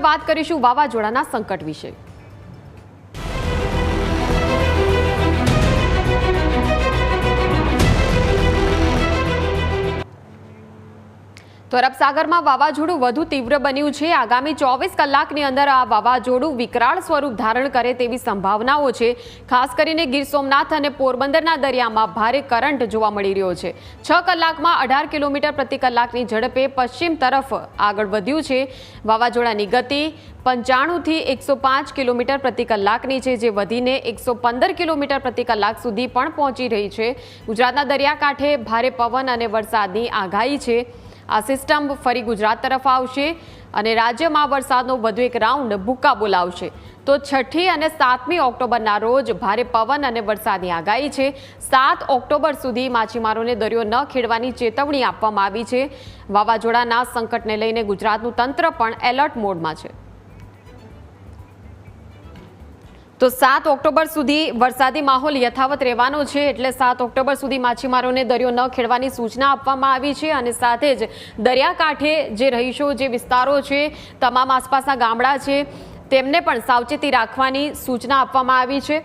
આગળ વાત કરીશું વાવાઝોડાના સંકટ વિશે। તો અરબ સાગરમાં વાવાઝોડું વધુ તીવ્ર બન્યું છે। આગામી 24 કલાકની અંદર આ વાવાઝોડું વિકરાળ સ્વરૂપ ધારણ કરે તેવી સંભાવનાઓ છે। ખાસ કરીને ગીર સોમનાથ અને પોરબંદરના દરિયામાં ભારે કરંટ જોવા મળી રહ્યો છે। 6 કલાકમાં 18 કિલોમીટર પ્રતિ કલાકની ઝડપે પશ્ચિમ તરફ આગળ વધ્યું છે। વાવાઝોડાની ગતિ 95 થી 105 કિલોમીટર પ્રતિ કલાકની છે, જે વધીને 115 કિલોમીટર પ્રતિ કલાક સુધી પણ પહોંચી રહી છે। ગુજરાતના દરિયાકાંઠે ભારે પવન અને વરસાદની આગાહી છે। આ સિસ્ટમ ફરી ગુજરાત તરફ આવશે અને રાજ્યમાં વરસાદનો વધુ એક રાઉન્ડ ભૂકા બોલાવશે। તો 6મી અને 7મી ઓક્ટોબરના રોજ ભારે પવન અને વરસાદની આગાહી છે। 7 ઓક્ટોબર સુધી માછીમારોને દરિયો ન ખેડવાની ચેતવણી આપવામાં આવી છે। વાવાઝોડાના સંકટને લઈને ગુજરાતનું તંત્ર પણ એલર્ટ મોડમાં છે। તો 7 ઓક્ટોબર સુધી વરસાદી માહોલ યથાવત રહેવાનો છે, એટલે 7 ઓક્ટોબર સુધી માછીમારોને દરિયો ન ખેડવાની સૂચના આપવામાં આવી છે અને સાથે જ દરિયાકાંઠે જે રહીશો, જે વિસ્તારો છે, તમામ આસપાસના ગામડા છે, તેમને પણ સાવચેતી રાખવાની સૂચના આપવામાં આવી છે।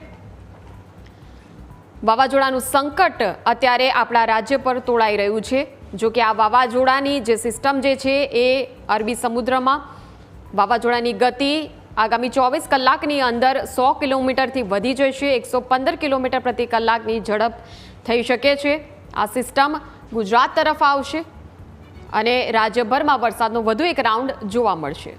વાવાઝોડાનું સંકટ અત્યારે આપણા રાજ્ય પર તોળાઈ રહ્યું છે। જો કે આ વાવાઝોડાની જે સિસ્ટમ જે છે એ અરબી સમુદ્રમાં વાવાઝોડાની ગતિ આગામી 24 કલાકની અંદર 100 કિલોમીટરથી વધી જશે। 115 કિલોમીટર પ્રતિ કલાકની ઝડપ થઈ શકે છે। આ સિસ્ટમ ગુજરાત તરફ આવશે અને રાજ્યભરમાં વરસાદનો વધુ એક રાઉન્ડ જોવા મળશે।